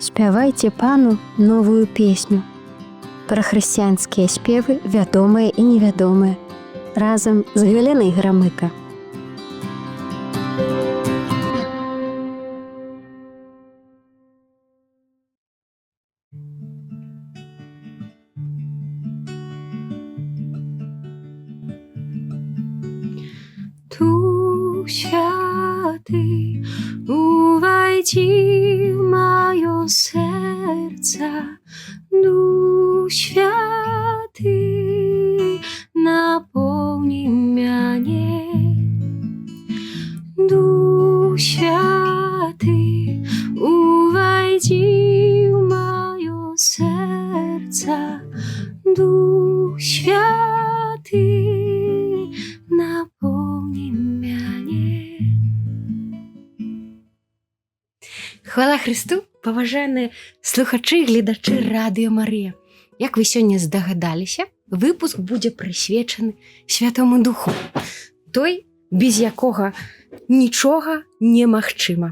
Спявайце пану новую песню. Пра хрысціянскія спевы вядомыя і невядомыя. Разам з Галенай Грамыка. Дух Святый, увойди в мое сердце. Дух Святый, наполни меня. Дух Святый, увойди в мое сердце. Дух Святый, наполни меня. Хвала Христу, паважаныя слухачы і гледачы Радыё Марыя. Як вы сёння здагадаліся, выпуск будзе прысвечаны Святому Духу, той, без якога нічога немагчыма.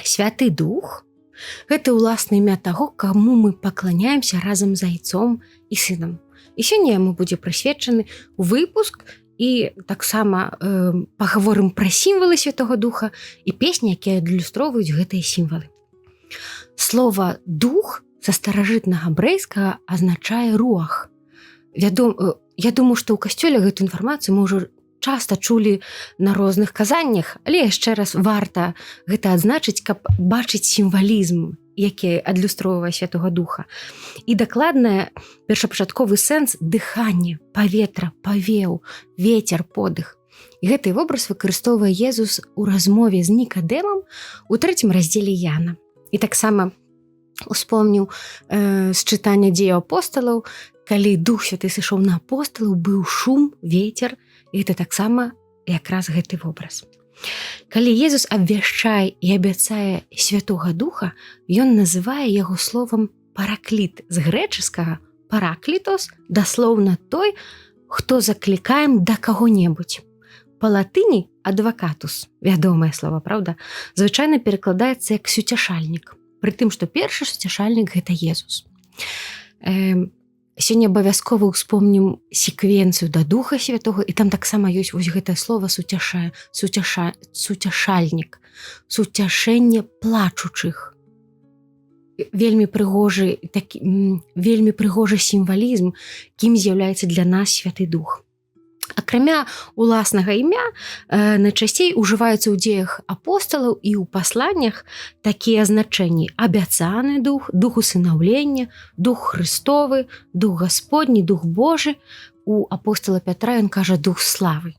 Святы Дух – гэта ўласна імя таго, каму мы пакланяемся разам з Айцом і Сынам. І сёння яму будзе прысвечаны выпуск, і таксама пагаворым пра сімвалы Святого Духа і песні, якія адлюстроўваюць гэтыя сімвалы. Слова «дух» са старажытнага габрэйскага азначае руах. Я думаю, што ў касцёле гэту інфармацыю мы ўжо часта чулі на розных казаннях, але яшчэ раз варта гэта адзначыць, каб бачыць сімвалізм, які адлюстроўвае Святого Духа. І дакладна першапачатковы сэнс дыханне, паветра, павеў, вецер, подых. І гэты вобраз выкарыстоўвае Езус у размове з Нікадэмам у 3 раздзеле Яна. І таксама успомніў з чытання дзеяў апосталаў, калі Дух Святы сышоў на апосталаў, быў шум, вецер, і гэта таксама якраз гэты вобраз. Калі Езус абвяшчае і абяцае Святога Духа, ён называе яго словам паракліт, з грэчаскага параклітос, даслоўна той, хто заклікаем да каго-небудзь. Па латыні адвакатус, вядомае слова, правда, звычайна перакладаецца як суцяшальнік, пры тым, што першы суцяшальнік гэта Езус. Сёння абавязкова ўспомнім секвенцыю да Духа Святога, і там таксама ёсць вось гэтае слова суцяшальнік, суцяшэнне плачучых. Вельмі прыгожы сімвалізм, кім з'яўляецца для нас Святы Дух. Акрамя уласнага імя, найчасцей ужываюцца ў дзеях апосталаў і ў пасланнях такія азначэнні: абяцаны Дух, Дух усынаўлення, Дух Христовы, Дух Гасподні, Дух Божы. У апостала Пятра ён кажа Дух славы.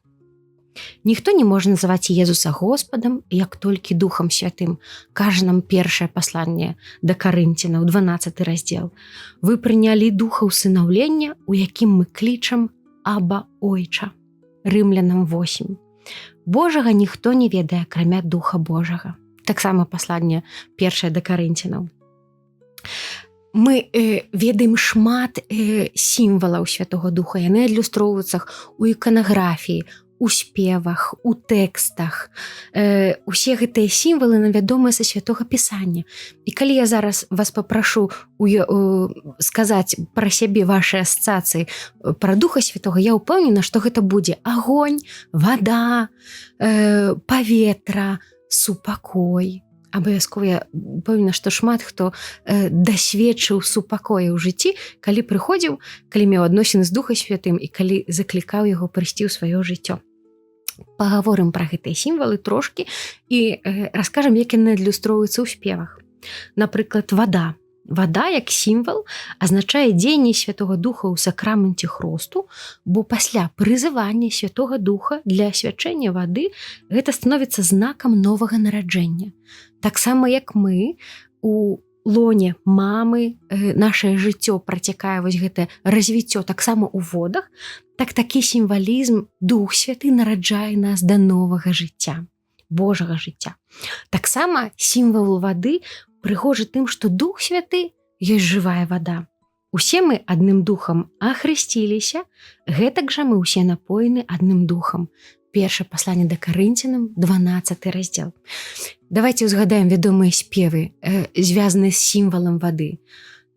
Ніхто не можа называць Езуса Господам, як толькі Духам Святым. Кажа нам першае пасланне да Карынцянаў, 12 раздзел. Вы прынялі Духа усынаўлення, у якім мы клічам Аба Ойча. Рымлянам 8. Божага ніхто не ведае, акрамя Духа Божага. Таксама пасланне першае да Карынцянаў. Мы ведаем шмат сімвалаў Святого Духа. Яны адлюстроўваюцца у іканаграфіі, у спевах, у тэкстах. Усе гэтыя сімвалы нам вядомыя са Святога Пісання. І калі я зараз вас папрашу сказаць пра сябе вашы асацыяцыі пра Духа Святога, я ўпэўнена, што гэта будзе агонь, вада, паветра, супакой. Абавязкова я ўпэўнена, што шмат хто дасведчыў супакоя ў жыцці, калі прыходзіў, калі меў адносіны з Духам Святым і калі заклікаў яго прыйсці ў сваё жыццё. Пагаворым пра гэтыя сімвалы трошкі і раскажам, як яны адлюстроўваюцца ў спевах. Напрыклад, вада. Вада, як сімвал, азначае дзеянне Святога Духа ў сакраменце хросту, бо пасля прызывання Святога Духа для асвячэння вады гэта становіцца знакам новага нараджэння. Таксама, як мы у лоне мамы, нашае жыццё працякае вось гэтае развіццё таксама ў водах, так такі сімвалізм Дух Святы нараджае нас да новага жыцця, Божага жыцця. Таксама сімвал вады прыгожы тым, што Дух Святы ёсць жывая вада. Усе мы адным духам ахрысціліся, гэтак жа мы ўсе напоены адным духам. першае пасланне да Карынцянам, 12 раздзел. Давайте узгадаем вядомыя спевы, звязаныя з сімвалам вады.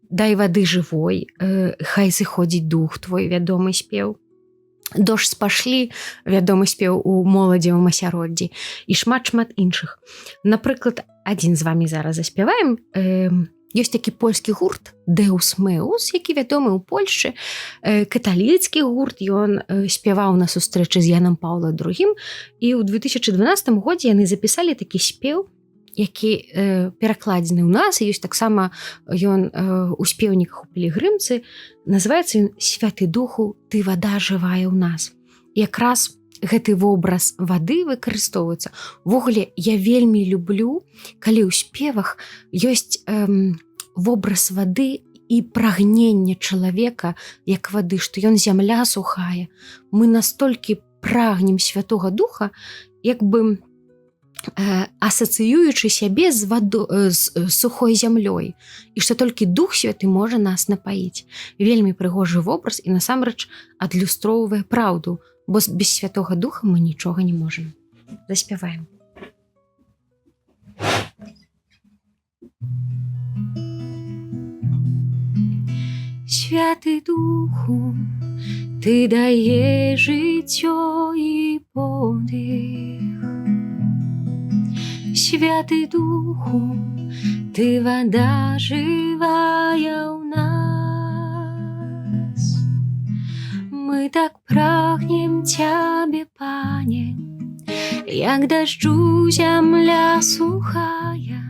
Дай вады жывой, хай сыходзіць дух твой, вядомы спеў. Дождж спашлі, вядомы спеў у моладзевым асяроддзі і шмат-шмат іншых. Напрыклад, адзін з вамі зараз заспяваем. Ёсць такі польскі гурт Deus Meus, які вядомы ў Польшчы. Каталіцкі гурт, ён спяваў на сустрэчы з Янам Паўлам II, і ў 2012 годзе яны запісалі такі спеў, які перакладзены ў нас, і ёсць таксама ён у спеўніках у пілігрымцы. Называецца ён «Святы Духу, ты вада жывая ў нас». І якраз гэты вобраз вады выкарыстоўваецца. Увогуле, я вельмі люблю, калі ў спевах ёсць вобраз вады і прагненне чалавека як вады, што ён зямля сухая. Мы настолькі прагнем Святога Духа, як бы асацыюючы сябе з сухой зямлёй, і што толькі Дух Святы можа нас напаіць. Вельмі прыгожы вобраз і насамрэч адлюстроўвае праўду, бо без Святога Духа мы нічога не можам. Заспяваем. Святы Духу, ты даеш жыццё і подых. Святы Духу, ты вода живая у нас. Мы так прагнем Тебе, Пане, як дождю земля сухая,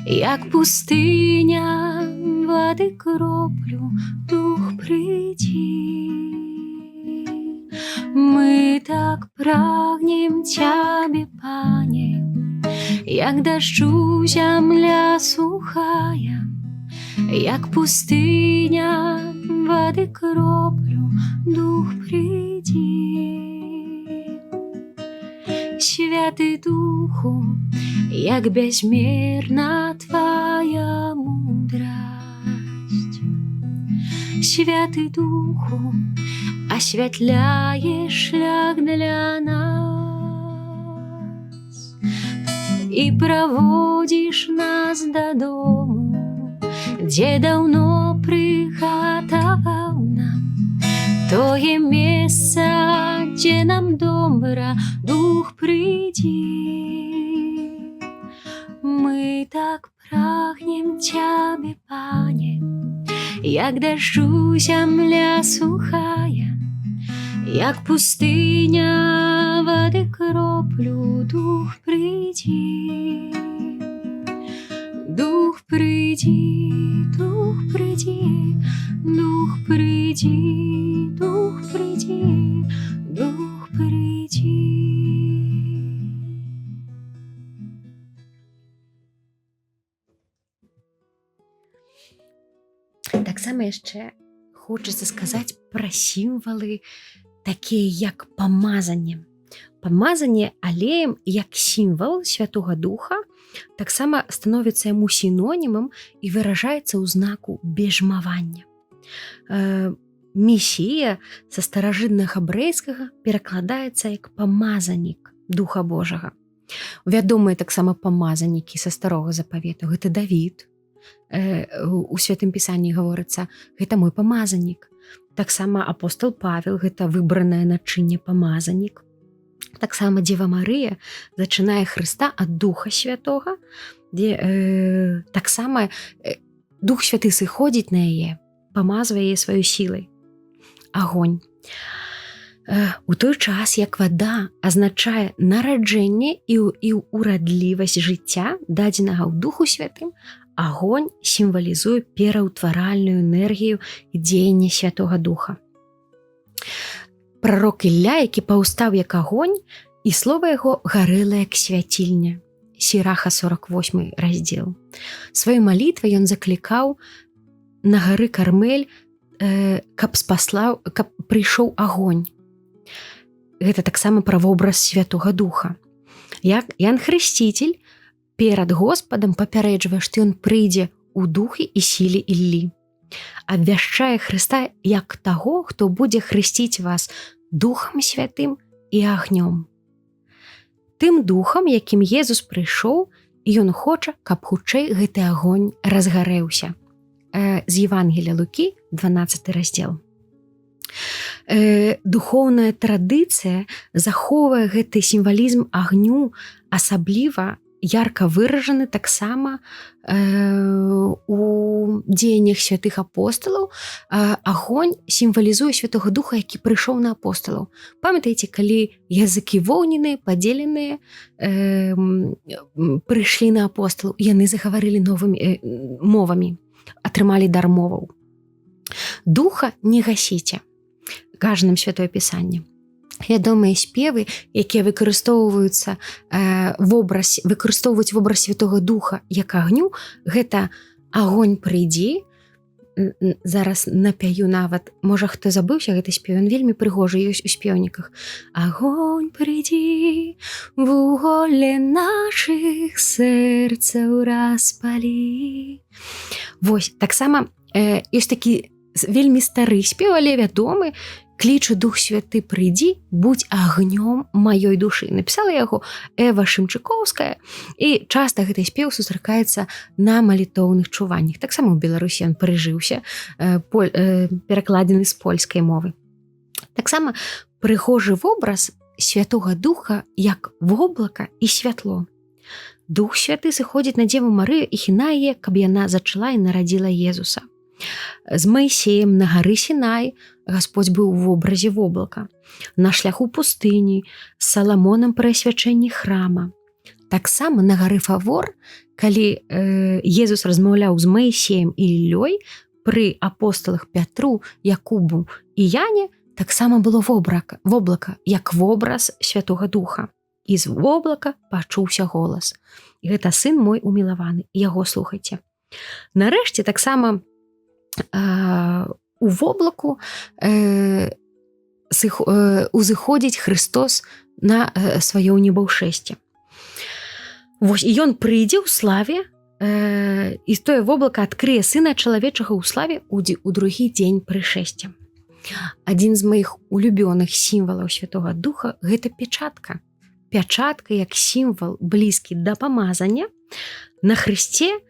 як пустыня воды кроплю, Дух приди. Мы так прагнем Тебе, Пане, як дождю земля сухая, як пустыня воды кроплю, Дух приди. Святый Духу, як безмерна Твоя мудрость. Святый Духу, осветляешь шлях для нас и проводишь нас до дому, где давно приготовал нам тое место, где нам добра, Дух приди. Мы так прагнем Тебе, Пане, як дождю земля сухая, як пустыня воды кроплю, Дух приди. Дух приди, Дух приди, Дух приди, Дух приди, Дух приди. Таксама яшчэ хочацца сказаць пра сімвалы, такія як памазанне. Памазанне алеем як сімвал Святога Духа таксама становіцца яму сінонімам і выражаецца ў знаку бежмавання. Месія са старажытнага габрэйскага перакладаецца як памазанік Духа Божага. Вядомыя таксама памазанікі са старога запавету. Гэта Давід. У Святым Пісанні гаворыцца, гэта мой памазанік. Таксама апостол Павел, гэта выбранае начынне памазанік. Таксама Дзева Марыя зачынае Хрыста ад Духа Святога, дзе таксама Дух Святы сыходзіць на яе, памазвае яе сваёй сілай. Агонь. У той час, як вада азначае нараджэнне і урадлівасць жыцця, дадзенага ў Духу Святым, агонь сімвалізуе пераўтваральную энергію і дзеянне Святога Духа. Прарок Ілля, які паўстаў як агонь, і слова яго гарэла як свяцільня. Сіраха 48 раздзел. Сваёй малітвай ён заклікаў на гары Кармель, каб прыйшоў агонь. Гэта таксама пра вобраз Святога Духа. Як Ян Хрысціцель перад Господам папярэджвае, што ён прыйдзе ў духе і сіле Іллі. Абвяшчае Хрыста як таго, хто будзе хрысціць вас Духам Святым і агнём. Тым духам, якім Езус прыйшоў, ён хоча, каб хутчэй гэты агонь разгарэўся. З Евангелія Лукі, 12 раздзел. Духоўная традыцыя захоўвае гэты сімвалізм агню, асабліва ярка выражаны таксама у дзеяннях святых апосталаў. Агонь сімвалізуе Святога Духа, які прыйшоў на апосталаў. Памятаеце, калі языкі воўненыя, падзеленыя, прыйшлі на апосталаў, яны загаварылі новымі мовамі, атрымалі дар моваў. Духа не гасіце, кажа нам Святое Пісанне. Вядомыя спевы, якія выкарыстоўваюць вобраз Святога Духа як агню, гэта агонь прыйдзі. Зараз напяю нават, можа хто забыўся гэты спеў, ён вельмі прыгожы, ёсць у спеўніках. Агонь прыйдзі, вуголле нашых сэрцаў распалі. Вось, таксама ёсць такі вельмі стары спеў, але вядомы, клічу Дух Святы прыйдзі, будь агнём маёй душы. Напісала яго Эва Шымчыкоўская, і часта гэты спеў сустракаецца на малітоўных чуваннях. Таксама ў Беларусі ён прыжыўся, перакладзены з польскай мовы. Таксама прыгожы вобраз Святога Духа як воблака і святло. Дух Святы сыходзіць на Дзеву Марыю і хінае яе, каб яна зачала і нарадзіла Езуса. З Маісеем на гары Сінай Гасподзь быў у вобразе воблака. На шляху пустыні з Саламонам пры асвячэнні храма. Таксама на гары Фавор, калі Езус размаўляў з Маісеем і Іллёй, пры апосталах Пятру, Якубу і Яне таксама было воблака, як вобраз Святога Духа. І з воблака пачуўся голас. І гэта сын мой умілаваны, яго слухайце. Нарэшце таксама у воблаку узыходзіць Христос на сваё небаўшэсце. Вось, і ён прыйдзе ў славе, і тое воблака адкрые Сына Чалавечага ў славе у другі дзень прышэсця. Адзін з маіх улюбёных сімвалаў Святога Духа – гэта пячатка. Пячатка як сімвал блізкі да памазання. На Хрысце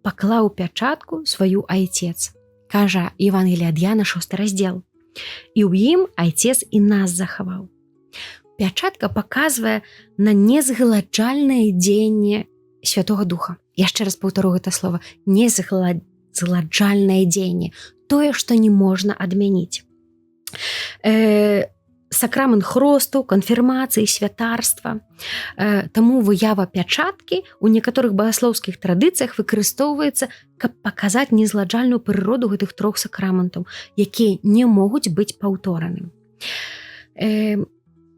паклаў пячатку сваю Айцец. Кажа Евангелие ад Яна, 6 раздзел. І ў ім Айцец і нас захаваў. Пячатка паказвае на незгладжальнае дзеянне Святога Духа. Яшчэ раз паўтару гэта слова. Незгладжальнае дзеянне. Тое, што не можна адмяніць. Сакрамент хросту, канфірмацыі, святарства. Таму выява пячаткі ў некаторых багаслоўскіх традыцыях выкарыстоўваецца, каб паказаць незгладжальную прыроду гэтых трох сакраментаў, якія не могуць быць паўтораны.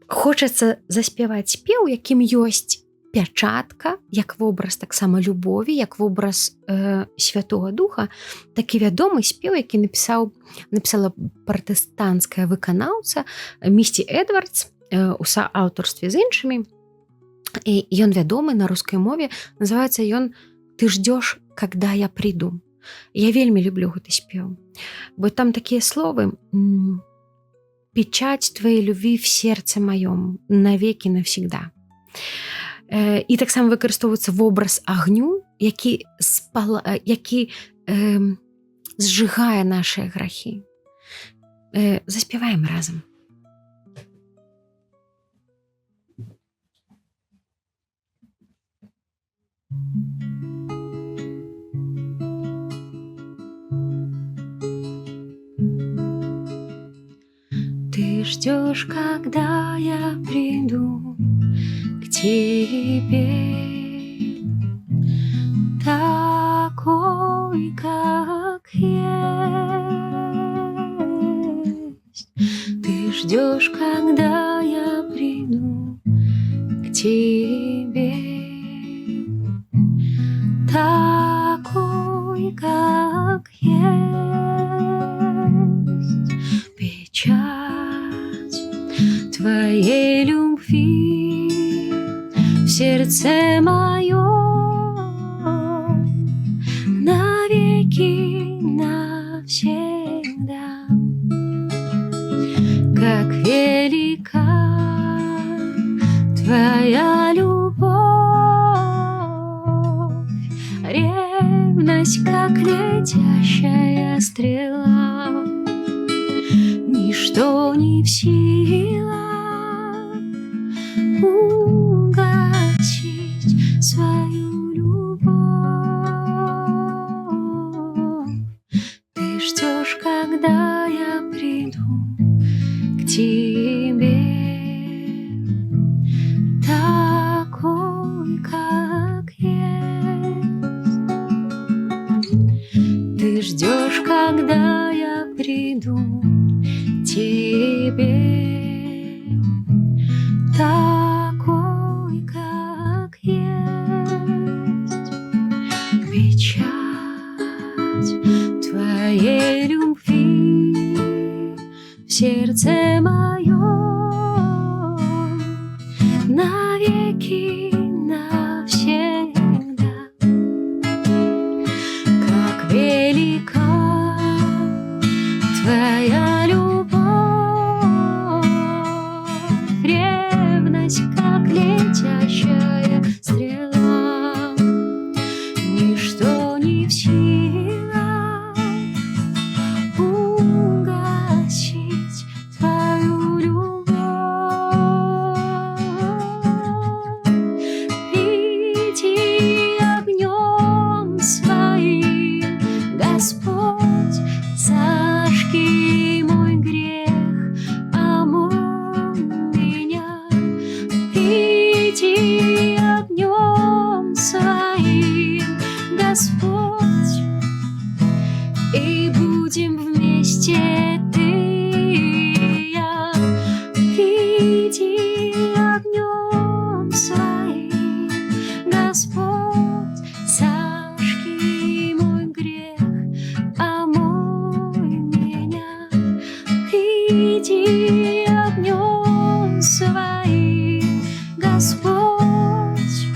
Хочацца заспяваць спеў, якім ёсць пячатка, як вобраз таксама любові, як вобраз Святога Духа. Такі вядомы спеў, які напісала пратэстанцкая выканаўца Місці Эдвардс у сааўтарстве з іншымі. І ён вядомы на рускай мове, называецца ён «Ты ждёш, когда я приду». Я вельмі люблю гэты спеў, бо там такія словы: «Печать твоей любви в сердце моем навеки навсегда». І таксама выкарыстоўваецца вобраз агню, які зжигае нашыя грахі. Заспяваем разам. Ты ждешь, когда я приду к тебе, такой, как есть. Ты ждешь, когда я приду к тебе, такой, как есть. Печать твоей любви в сердце моем навеки навсегда. Как велика твоя любовь, ревность, как летящая стрела, ничто не в силах угасить свою любовь. Ты ждешь, когда я приду к тебе, такой, как есть. Ты ждешь, когда я приду к тебе, такой, как есть. Печать твоей любви в сердце моем навеки, навсегда. Как велика твоя любовь, ревность, как летящая стрела, ничто не в силах угасить твою любовь. Приди огнем своим, Господь, зажги мой грех, омой меня. Приди огнем своим, Господь, и будем вместе ты и я. Приди огнем своим, Господь, зажги мой грех, омой меня. Приди огнем своим, Господь,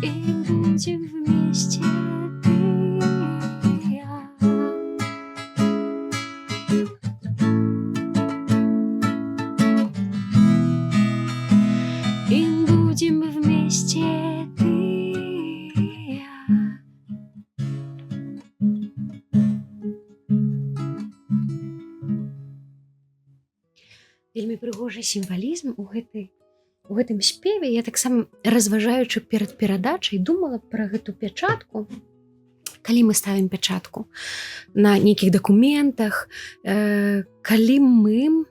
и будем вместе ты и я. И будем вместе ты и я. Вельмі прыгожы сімвалізм у гэтым спеве. Я таксама, разважаючы перад перадачай, думала пра гэту пячатку. Калі мы ставім пячатку на нейкіх дакументах, калі мы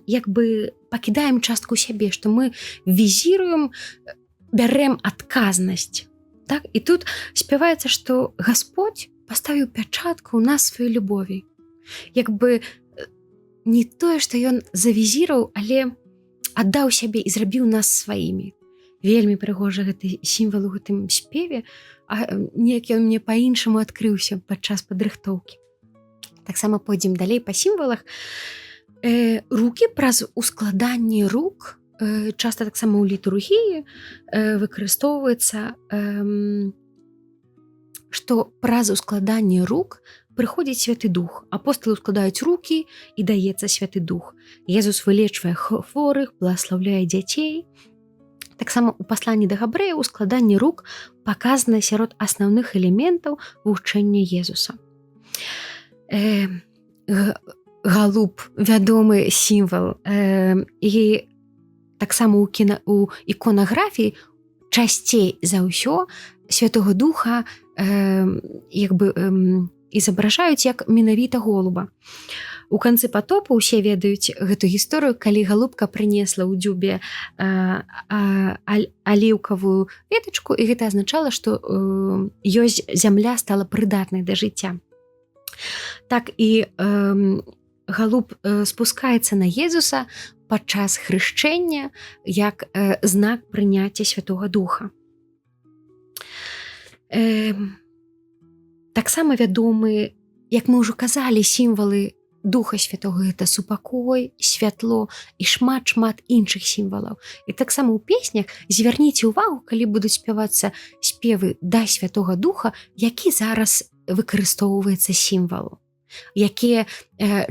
як бы пакідаем частку сябе, што мы візіруем, бярэм адказнасць. Так? І тут спяваецца, што Гасподзь паставіў пячатку ў нас сваёй любові. Як бы не тое, што ён завізіраў, але аддаў сябе і зрабіў нас сваімі. Вельмі прыгожа гэты сімвал у гэтым спеве, а неяк ён мне па-іншаму адкрыўся падчас падрыхтоўкі. Таксама пойдзем далей па сімвалах. Рукі праз ускладанне рук, часта таксама ў літургіі выкарыстоўваецца, што праз ускладанне рук прыходзіць Святы Дух. Апосталы складаюць рукі і даецца Святы Дух. Езус вылечвае хворых, благаслаўляе дзяцей. Таксама у пасланні да габрэяў ускладанне рук паказана сярод асноўных элементаў вучэння Езуса. Галуб — вядомы сімвал, і таксама у іконаграфіі часцей за ўсё Святога Духа як бы изображаюць як менавіта голуба. У канцы патопу ўсе ведаюць гэту гісторыю, калі галубка прынесла ў дзюбе аліўкавую ветачку, і гэта азначала, што ёсць зямля стала прыдатнай да жыцця. Так і галуб спускаецца на Езуса падчас хрышчэння як знак прыняцця Святога Духа. Таксама вядомы, як мы ўжо казалі, сімвалы Духа Святога — гэта супакой, святло і шмат-шмат іншых сімвалаў. І таксама ў песнях звярніце ўвагу, калі будуць спявацца спевы да Святога Духа, які зараз выкарыстоўваецца сімвалу. якія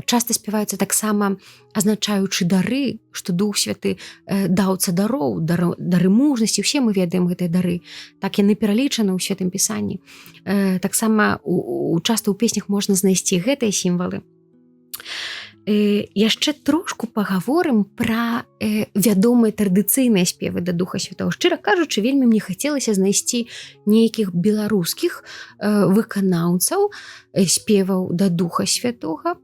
часта спяваюцца таксама азначаючы дары, што Дух Святы даўца дароў, дары мужнасці, усе мы ведаем гэтыя дары, так яны пералічаны ў Святым Пісанні. Таксама часта ў песнях можна знайсці гэтыя сімвалы. Яшчэ трошку пагаворым пра вядомыя традыцыйныя спевы да Духа Святого. Шчыра кажучы, вельмі мне хацелася знайсці нейкіх беларускіх выканаўцаў спеваў да Духа Святога,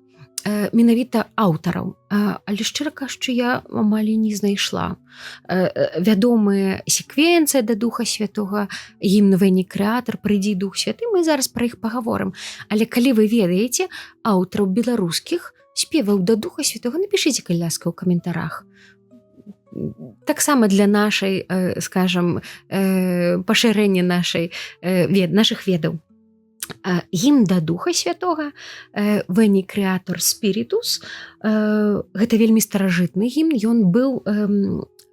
менавіта аўтараў. Але шчыра кажучы, я амаль не знайшла. Вядомыя секвенцыя да Духа Святога, гімн «Вені крэатар», «Прыйдзі Дух Святы», мы зараз пра іх пагаворым. Але калі вы ведаеце аўтараў беларускіх спеваў да Духа Святого, напішыце, калі ласка, ў каментарах. Таксама для нашай, скажам, пашырэння нашых ведаў. Гімн да Духа Святога, «Вені крэатар спірітус», гэта вельмі старажытны гімн, ён быў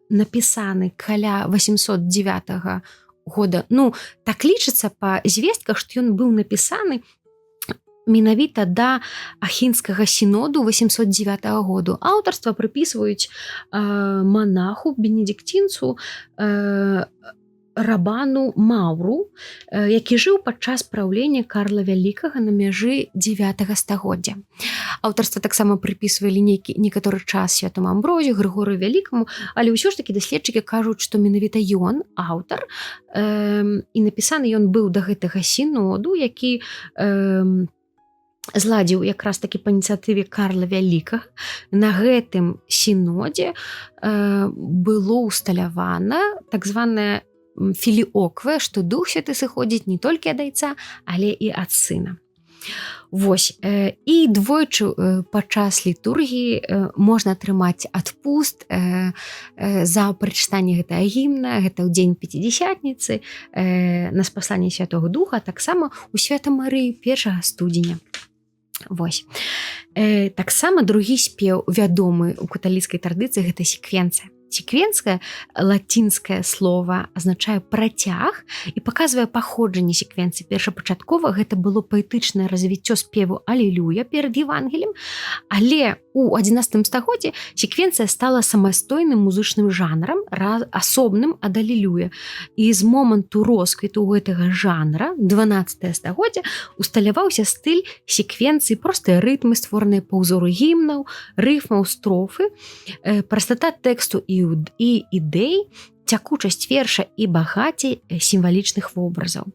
напісаны каля 809 года. Ну, так лічыцца па звестках, што ён быў напісаны менавіта да Ахінскага сіноду 809 году. Аўтарства прыпісваюць манаху, бенедиктинцу Рабану Мауру, які жыў падчас праўлення Карла Вялікага на мяжы 9 стагоддзя. Аўтарства таксама прыпісвалі некаторы час святому Амброзію, Грыгорыю Вялікаму, але ўсё ж такі даследчыкі кажуць, што менавіта ён аўтар, і напісаны ён быў да гэтага сіноду, які зладзіў якраз такі па ініцыятыве Карла Вялікага. На гэтым сінодзе было ўсталявана так званая філіокве, што Дух Святы сыходзіць не толькі ад Айца, але і ад Сына. Вось, і двойчы падчас літургіі можна атрымаць адпуст за прачытанне гэтага гімна, гэта ў дзень Пяцідзясятніцы, на спасланне Святого Духа, таксама у Святай Марыі 1 студзеня. Вось. Таксама другі спеў вядомы ў каталіцкай традыцыі, гэта секвенцыя. Секвенцыя, лацінскае слова, азначае працяг і паказвае паходжанне секвенцыі. Першапачаткова гэта было паэтычнае развіццё спеву «Алілюя» перад Евангелем, але у 11 стагоддзі секвенцыя стала самастойным музычным жанрам, асобным ад «Алілюя». І з моманту росквіту гэтага жанра, 12 стагоддзя, усталяваўся стыль секвенцыі, простыя рытмы, створаныя па ўзору гімнаў, рыфмаў, строфы, прастата тэксту і ідэй, цякучасць верша і багацей сімвалічных вобразаў.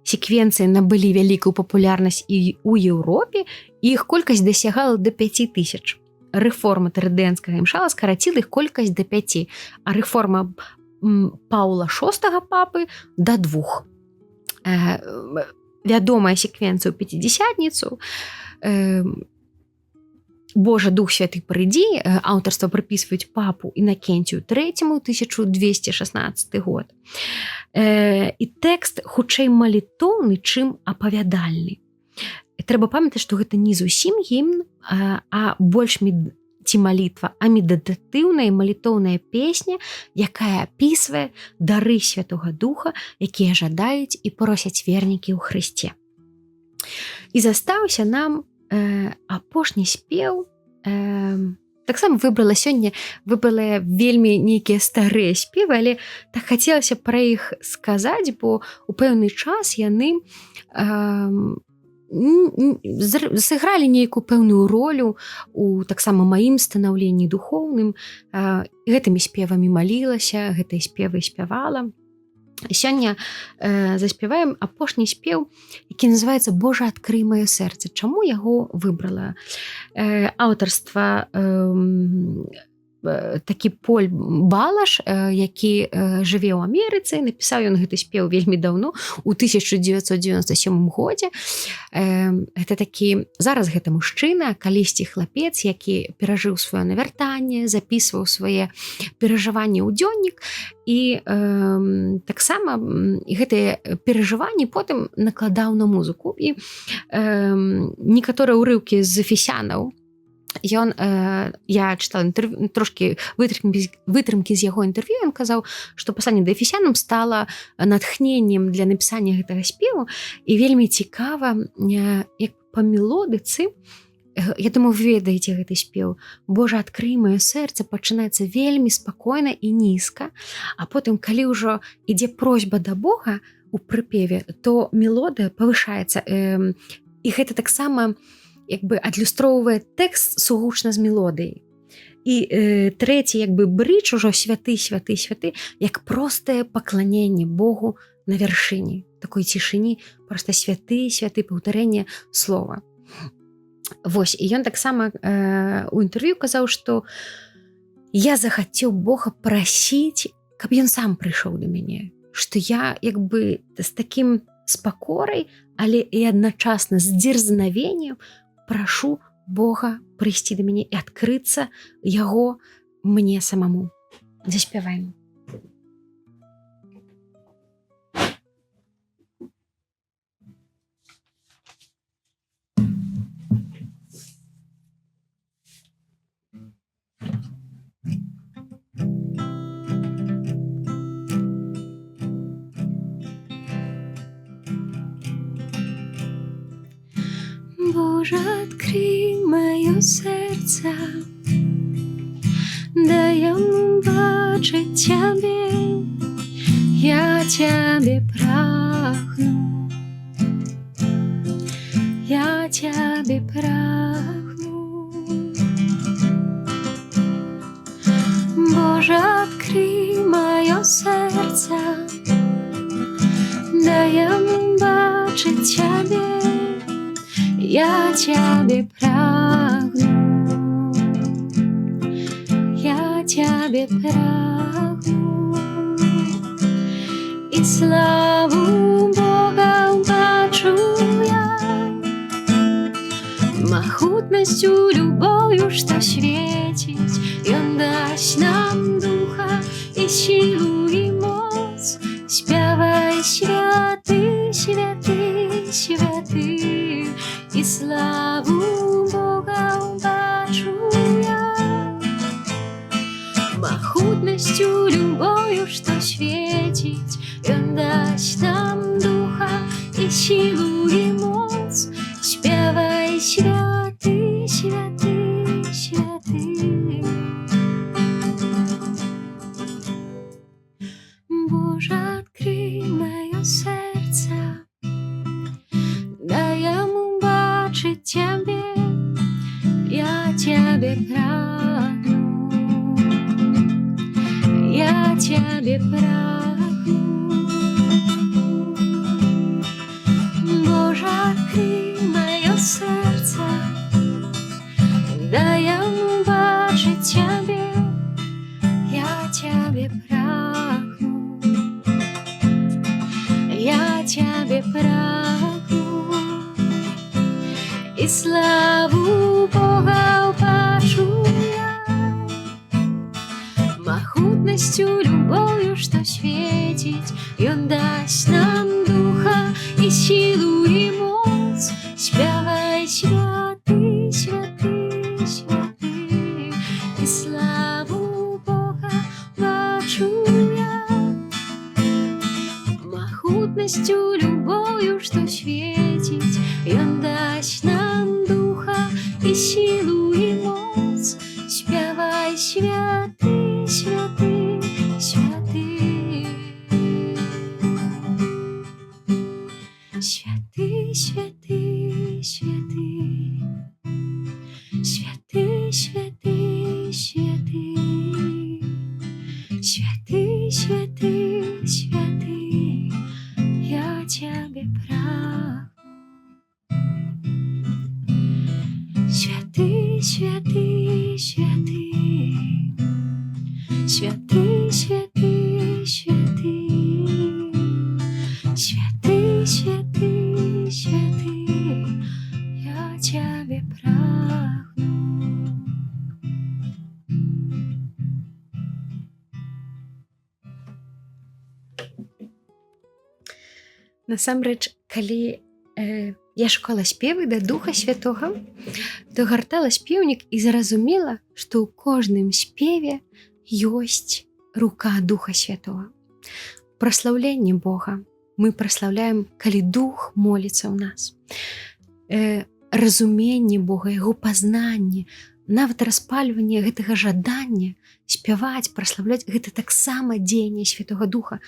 Секвенцыі набылі вялікую папулярнасць і ў Еўропе, і іх колькасць дасягала да 5000. Рэформа трыдэнцкага імшала скараціла іх колькасць да 5, а рэформа Паўла VI папы да 2. Вядомая секвенцыя ў Пяцідзясятніцу, «Божа, Дух Святы, прыйдзі», аўтарства прыпісваюць папу Інакенцію III, 1216 год. І тэкст хутчэй малітоўны, чым апавядальны. Трэба памятаць, што гэта не зусім гімн, а больш ці малітва, а медытатыўная малітоўная песня, якая апісвае дары Святога Духа, якія жадаюць і просяць вернікі ў Хрысце. І застаўся нам апошні спеў. Таксама выбрала вельмі нейкія старыя спевы, але так хацелася пра іх сказаць, бо ў пэўны час яны сыгралі нейкую пэўную ролю у таксама маім станаўленні духоўным. Гэтымі спевамі малілася, гэтай спевай спявала. Сёння заспяваем апошні спеў, які называецца «Божа, адкрый маё сэрца». Чаму яго выбрала? Аўтарства такі Поль Балаш, які жыве ў Амерыцы, напісаў ён гэты спеў вельмі даўно, у 1997 годзе. Гэта такі, зараз гэта мужчына, калісьці хлапец, які перажыў сваё навяртанне, запісваў свае перажыванні ў дзённік, і таксама гэтыя перажыванні потым накладаў на музыку. І некаторыя ўрыўкі з эфесянаў, я чытала трошкі вытрымкі з яго інтэрв'ю, ён казаў, што пасланне да эфесянам стала натхненнем для напісання гэтага спеву, і вельмі цікава, як па мелодыцы, я думаю, вы ведаеце гэты спеў. Божа, адкрый маё сэрца, пачынаецца вельмі спакойна і нізка, а потым, калі ўжо ідзе просьба да Бога у прыпеве, то мелодыя павышаецца. І гэта таксама як бы адлюстроўвае тэкст сугучна з мелодыяй. І трэці як бы брыдж ужо святы, святы, святы, як простае пакланенне Богу на вяршыні, такой цішыні, проста святы, святы, паўтарэнне слова. Вось, і ён таксама у інтэрв'ю казаў, што я захацеў Бога прасіць, каб ён сам прыйшоў да мяне, што я як бы з такім спакорай, але і адначасна з дзерзнавеннем прашу Бога прыйсці да мяне і адкрыцца яго мне самому. Заспяваем. Боже, открой моё сердце, дай ему бачить Тебе, я Тебе прагну, я Тебе прагну. Боже, открой моё сердце, дай ему бачить Тебе, я Тебе прагну, я Тебе прагну. І славу Бога бачу я, магутнасцю, любов'ю, што свеціць. Ён дасць нам духа і сілу і моц. Спявай, святы, святы, святы. І славу Бога бачу я, магутнасцю, любов'ю, што свеціць. Ён дасць нам духа і сілу і моц. Спявай, святы, святы, святы. Боже, открый моё сердце, дай ему бачить Тебе, я Тебе прагну, я Тебе прагну. Боже, открый моё сердце, дай ему бачить Тебе, я Тебе прагну, я Тебе прагну. І славу Бога бачу я, магутнасцю, любов'ю, што свеціць. Ён дасць нам духа і сілу і моц. Спявай, святы, святы, святы. І славу Бога бачу я, магутнасцю, любов'ю, што свеціць. Ён дасць нам духа і сілу і моц. Спявай, святы, святы, святы. Святы, святы, святы. Святы, святы, святы. Святы, святы, святы. Я Тебе прагну. Святы, святы, святы. Святы, святы, святы. Святы, святы, святы. Я Тебе прагну. Насамрэч, калі я шукала спевы да Духа Святога, то гартала спеўнік і зразумела, што ў кожным спеве ёсць рука Духа Святога. Праслаўленне Бога мы праслаўляем, калі Дух моліцца ў нас. разуменне Бога, яго пазнанне, нават распальванне гэтага жадання спяваць, праславляць, гэта таксама дзеянне Святога Духа.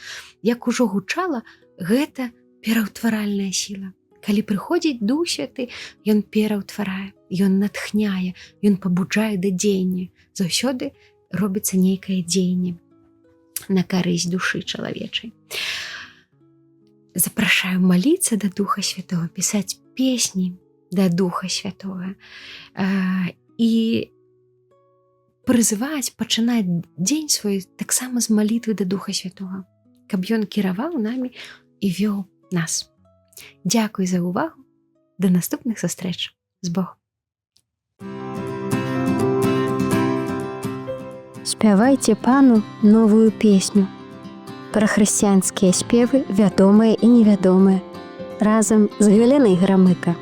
Як ужо гучала, гэта пераўтваральная сіла. Калі прыходзіць Дух Святы, ён пераўтварае, ён натхняе, ён пабуджае да дзеяння. Заўсёды робіцца нейкае дзеянне на карысць душы чалавечай. Запрашаю маліцца да Духа Святого, пісаць песні да Духа Святого і прызываць, пачынаць дзень свой таксама з малітвы да Духа Святого, каб ён кіраваў намі і вёў нас. Дзякуй за ўвагу. Да наступных сустрэч. З Богом. Спявайце Пану новую песню. Пра хрысціянскія спевы, вядомыя і невядомыя. Разам з Галенай Грамыка.